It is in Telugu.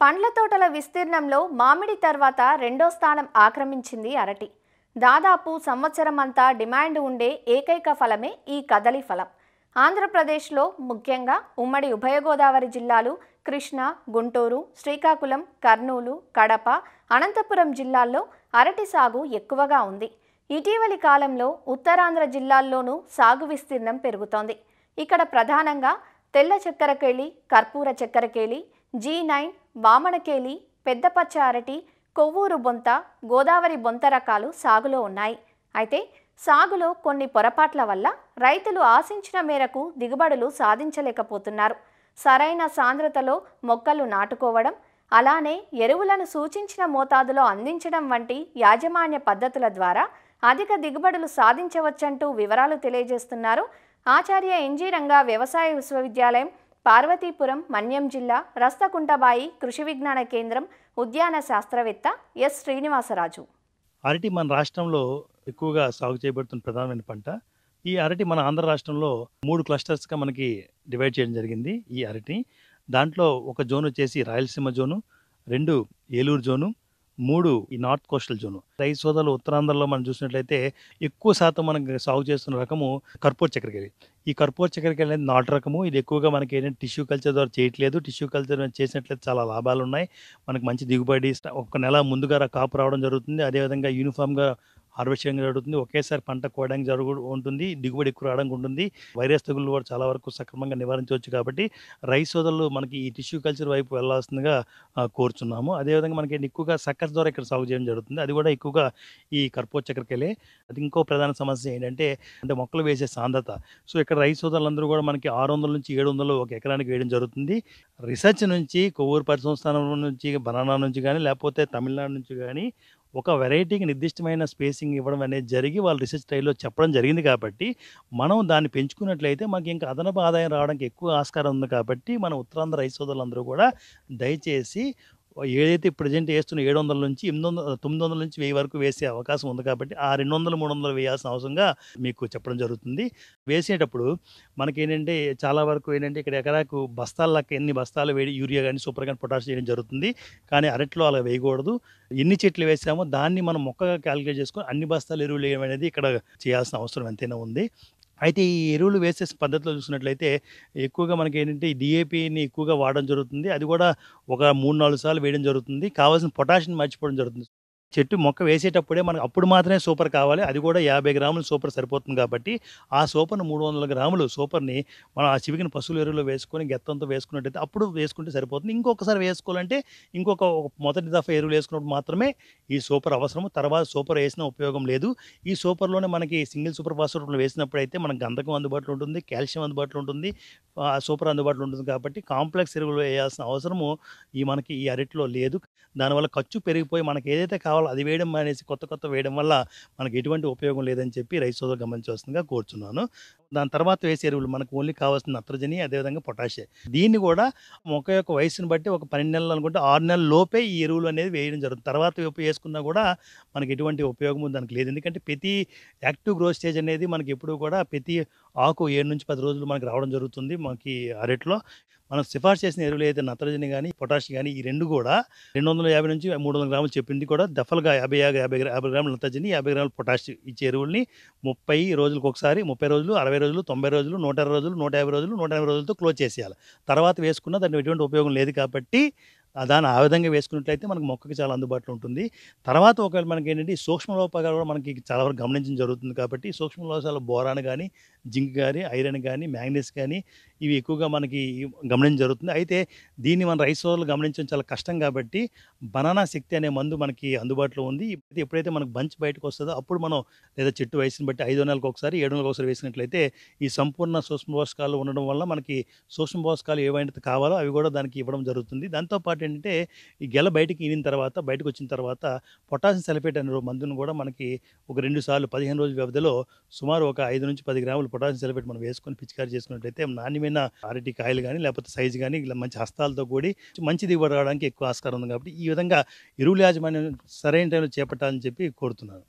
పండ్ల తోటల విస్తీర్ణంలో మామిడి తర్వాత రెండో స్థానం ఆక్రమించింది అరటి. దాదాపు సంవత్సరమంతా డిమాండ్ ఉండే ఏకైక ఫలమే ఈ కదలి ఫలం. ఆంధ్రప్రదేశ్లో ముఖ్యంగా ఉమ్మడి ఉభయ గోదావరి జిల్లాలు కృష్ణా, గుంటూరు, శ్రీకాకుళం, కర్నూలు, కడప, అనంతపురం జిల్లాల్లో అరటి సాగు ఎక్కువగా ఉంది. ఇటీవలి కాలంలో ఉత్తరాంధ్ర జిల్లాల్లోనూ సాగు విస్తీర్ణం పెరుగుతోంది. ఇక్కడ ప్రధానంగా తెల్ల చక్కెరకేళి, కర్పూర చక్కెరకేళి, G9, వామనకేళి, పెద్దపచ్చ అరటి, కొవ్వూరు బొంత, గోదావరి బొంత రకాలు సాగులో ఉన్నాయి. అయితే సాగులో కొన్ని పొరపాట్ల వల్ల రైతులు ఆశించిన మేరకు దిగుబడులు సాధించలేకపోతున్నారు. సరైన సాంద్రతలో మొక్కలు నాటుకోవడం, అలానే ఎరువులను సూచించిన మోతాదులో అందించడం వంటి యాజమాన్య పద్ధతుల ద్వారా అధిక దిగుబడులు సాధించవచ్చంటూ వివరాలు తెలియజేస్తున్నారు ఆచార్య ఎన్జీ రంగా వ్యవసాయ విశ్వవిద్యాలయం, పార్వతీపురం, మన్యం జిల్లా, రస్తకుంటబాయి కృషి విజ్ఞాన కేంద్రం ఉద్యాన శాస్త్రవేత్త ఎస్ శ్రీనివాసరాజు. అరటి మన రాష్ట్రంలో ఎక్కువగా సాగు చేయబడుతున్న ప్రధానమైన పంట. ఈ అరటి మన ఆంధ్ర రాష్ట్రంలో 3 క్లస్టర్స్గా మనకి డివైడ్ చేయడం జరిగింది ఈ అరటిని. దాంట్లో ఒక జోన్ వచ్చేసి రాయలసీమ జోను, 2 ఏలూరు జోను, 3 ఈ నార్త్ కోస్టల్ జోను. రైతు సోదరులు ఉత్తరాంధ్రలో మనం చూసినట్లయితే ఎక్కువ శాతం మనం సాగు చేస్తున్న రకము కర్పూర చక్కెరకేళి. ఈ కర్పూర చక్కెరకేళి అనేది నాటు రకము. ఇది ఎక్కువగా మనకి ఏంటంటే టిష్యూ కల్చర్ ద్వారా చేయట్లేదు. టిష్యూ కల్చర్ చేసినట్లయితే చాలా లాభాలు ఉన్నాయి. మనకు మంచి దిగుబడి, ఒక నెల ముందుగా కాపు రావడం జరుగుతుంది. అదేవిధంగా యూనిఫామ్గా హార్వెస్టింగ్ జరుగుతుంది. ఒకేసారి పంట కోయడానికి ఉంటుంది. దిగుబడి ఎక్కువ రావడానికి ఉంటుంది. వైరస్ తెగులు కూడా చాలా వరకు సక్రమంగా నివారించవచ్చు. కాబట్టి రైతు సోదరులు మనకి ఈ టిష్యూ కల్చర్ వైపు వెళ్ళాల్సిందిగా కోరుచున్నాము. అదేవిధంగా మనకి ఎక్కువగా సక్కర ద్వారా ఇక్కడ సాగు చేయడం జరుగుతుంది. అది కూడా ఎక్కువగా ఈ కర్పూర చక్కెరకేళి. అది ఇంకో ప్రధాన సమస్య ఏంటంటే మొక్కలు వేసే సాంద్రత. సో ఇక్కడ రైతు సోదరులందరూ కూడా మనకి 600 నుంచి 700 ఒక ఎకరానికి వేయడం జరుగుతుంది. రిసర్చ్ నుంచి కొవ్వూరు పరిసంస్థానం నుంచి, బనానా నుంచి కానీ, లేకపోతే తమిళనాడు నుంచి కానీ ఒక వెరైటీకి నిర్దిష్టమైన స్పేసింగ్ ఇవ్వడం అనేది జరిగి వాళ్ళు రీసెర్చ్ ట్రైల్లో చెప్పడం జరిగింది. కాబట్టి మనం దాన్ని పెంచుకున్నట్లయితే మనకి ఇంకా అదనపు ఆదాయం రావడానికి ఎక్కువ ఆస్కారం ఉంది. కాబట్టి మన ఉత్తరాంధ్ర రైతు సోదరులందరూ కూడా దయచేసి ఏదైతే ప్రజెంట్ వేస్తున్న 700 నుంచి 900 నుంచి 1000 వరకు వేసే అవకాశం ఉంది. కాబట్టి ఆ 200, 300 వేయాల్సిన అవసరంగా మీకు చెప్పడం జరుగుతుంది. వేసేటప్పుడు మనకేంటంటే చాలా వరకు ఏంటంటే ఇక్కడ ఎకరాకు బస్తాల లెక్క ఎన్ని బస్తాలు వేడి యూరియా కానీ, సూపర్ కానీ, పొటాష్ చేయడం జరుగుతుంది. కానీ అరటిలో అలా వేయకూడదు. ఎన్ని చెట్లు వేసామో దాన్ని మనం మొక్కగా క్యాలిక్యులేట్ చేసుకొని అన్ని బస్తాలు ఎరువులు వేయడం అనేది ఇక్కడ చేయాల్సిన అవసరం ఎంతైనా ఉంది. అయితే ఈ ఎరువులు వేసే పద్ధతిలో చూసినట్లయితే ఎక్కువగా మనకి ఏంటంటే ఈ DAPని ఎక్కువగా వాడడం జరుగుతుంది. అది కూడా ఒక 3, 4 సార్లు వేయడం జరుగుతుంది. కావాల్సిన పొటాషియం మర్చిపోవడం జరుగుతుంది. చెట్టు మొక్క వేసేటప్పుడే మనకు అప్పుడు మాత్రమే సూపర్ కావాలి. అది కూడా 50 గ్రాములు సూపర్ సరిపోతుంది. కాబట్టి ఆ సూపర్ని 300 గ్రాములు సూపర్ని మనం ఆ చివికిన పశువుల ఎరువులో వేసుకొని గెత్తంతో వేసుకున్నట్టయితే అప్పుడు వేసుకుంటే సరిపోతుంది. ఇంకొకసారి వేసుకోవాలంటే మొదటి దఫా ఎరువులు వేసుకున్నప్పుడు మాత్రమే ఈ సూపర్ అవసరము. తర్వాత సూపర్ వేసిన ఉపయోగం లేదు. ఈ సూపర్లోనే మనకి సింగిల్ సూపర్ ఫాస్ఫేట్ వేసినప్పుడు అయితే మనకు గంధకం అందుబాటులో ఉంటుంది, కాల్షియం అందుబాటులో ఉంటుంది, ఆ సూపర్ అందుబాటులో ఉంటుంది. కాబట్టి కాంప్లెక్స్ ఎరువులు వేయాల్సిన అవసరము మనకి ఈ అరటిలో లేదు. దానివల్ల ఖర్చు పెరిగిపోయి మనకి ఏదైతే కావాలో అది వేయడం మానేసి కొత్త వేయడం వల్ల మనకి ఎటువంటి ఉపయోగం లేదని చెప్పి రైతు సోదరులు గమనించవలసిందిగా కోరుచున్నాను. దాని తర్వాత వేసే ఎరువులు మనకు ఓన్లీ కావాల్సిన నత్రజని, అదేవిధంగా పొటాషియం. దీన్ని కూడా మొక్క యొక్క వయసుని బట్టి ఒక 12 నెలలు అనుకుంటే 6 నెలల లోపే ఈ ఎరువులు అనేది వేయడం జరుగుతుంది. తర్వాత వేసుకున్నా కూడా మనకి ఎటువంటి ఉపయోగం దానికి లేదు. ఎందుకంటే ప్రతి యాక్టివ్ గ్రోత్ స్టేజ్ అనేది మనకి ఎప్పుడు కూడా ప్రతి ఆకు 7 నుంచి 10 రోజులు మనకి రావడం జరుగుతుంది. మనకి అరటిలో మనం సిఫార్సు చేసిన ఎరువులు అయితే నత్రజని కానీ, పొటాష్ కానీ ఈ రెండు కూడా 250 నుంచి 300 గ్రాములు చెప్పింది కూడా దఫలుగా 50 గ్రాములు నత్రజని, 50 గ్రాములు పొటాష్ ఇచ్చే ఎరువుల్ని 30 రోజులకు ఒకసారి, 30 రోజులు, 60 రోజులు, 90 రోజులు, 120 రోజులు, 150 రోజులు, 180 రోజులతో క్లోజ్ చేసేయాలి. తర్వాత వేసుకున్నా దానికి ఎటువంటి ఉపయోగం లేదు. కాబట్టి దాన్ని ఆ విధంగా వేసుకున్నట్లయితే మనకు మొక్కకి చాలా అందుబాటులో ఉంటుంది. తర్వాత ఒకవేళ మనకి ఏంటంటే ఈ సూక్ష్మ లోపాలు కూడా మనకి చాలా వరకు గమనించడం జరుగుతుంది. కాబట్టి సూక్ష్మ లోపాలు బోరాన్ కానీ, జింక్ కానీ, ఐరన్ కానీ, మ్యాంగనీస్ కానీ ఇవి ఎక్కువగా మనకి గమనించడం జరుగుతుంది. అయితే దీన్ని మన రైతు సోదరులు గమనించడం చాలా కష్టం. కాబట్టి బనానా శక్తి అనే మందు మనకి అందుబాటులో ఉంది. ఎప్పుడైతే మనకు బంచ్ బయటకు వస్తుందో అప్పుడు మనం లేదా చెట్టు వయసుని బట్టి 5 నెలలకు ఒకసారి, 7 నెలలకు ఒకసారి వేసినట్లయితే ఈ సంపూర్ణ సూక్ష్మ పోషకాలు ఉండడం వల్ల మనకి సూక్ష్మ పోషకాలు ఏవైతే కావాలో అవి కూడా దానికి ఇవ్వడం జరుగుతుంది. దాంతోపాటు ఏంటంటే ఈ గెల బయటకు వచ్చిన తర్వాత పొటాషియం సల్ఫేట్ అనే మందును కూడా మనకి ఒక 2 సార్లు 15 రోజుల వ్యవధిలో సుమారు ఒక 5 నుంచి 10 గ్రాములు పొటాషియం సల్ఫేట్ మనం వేసుకొని పిచికారీ చేసుకున్నట్లయితే నాణ్యమైన అరటి కాయలు కానీ, లేకపోతే సైజు కానీ ఇలా మంచి హస్తాలతో కూడి మంచి దిగుబడి రావడానికి ఎక్కువ ఆస్కారం ఉంది. కాబట్టి ఈ విధంగా ఎరువుల యాజమాన్యం సరైన టైంలో చేపట్టాలని చెప్పి కోరుతున్నాను.